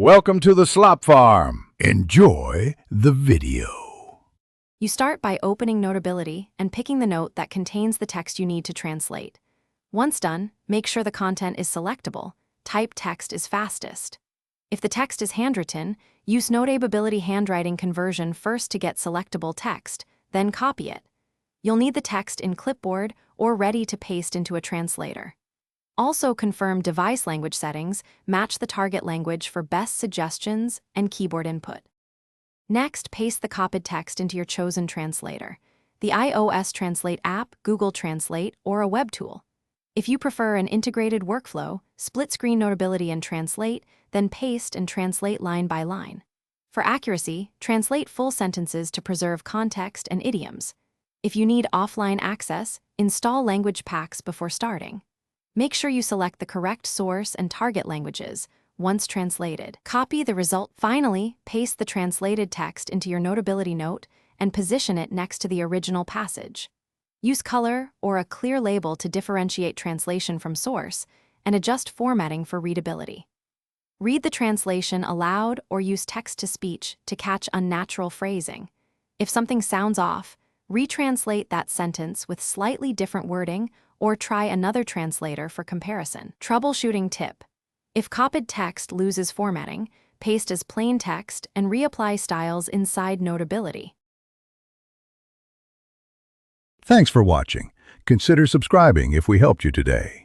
Welcome to the Slop Farm. Enjoy the video. You start by opening Notability and picking the note that contains the text you need to translate. Once done, make sure the content is selectable. Type text is fastest. If the text is handwritten, use Notability handwriting conversion first to get selectable text, then copy it. You'll need the text in clipboard or ready to paste into a translator. Also confirm device language settings, match the target language for best suggestions and keyboard input. Next, paste the copied text into your chosen translator, the iOS Translate app, Google Translate, or a web tool. If you prefer an integrated workflow, split-screen Notability and Translate, then paste and translate line by line. For accuracy, translate full sentences to preserve context and idioms. If you need offline access, install language packs before starting. Make sure you select the correct source and target languages. Once translated, copy the result. Finally, paste the translated text into your Notability note and position it next to the original passage. Use color or a clear label to differentiate translation from source and adjust formatting for readability. Read the translation aloud or use text-to-speech to catch unnatural phrasing. If something sounds off, retranslate that sentence with slightly different wording or try another translator for comparison. Troubleshooting tip: if copied text loses formatting, paste as plain text and reapply styles inside Notability. Thanks for watching. Consider subscribing if we helped you today.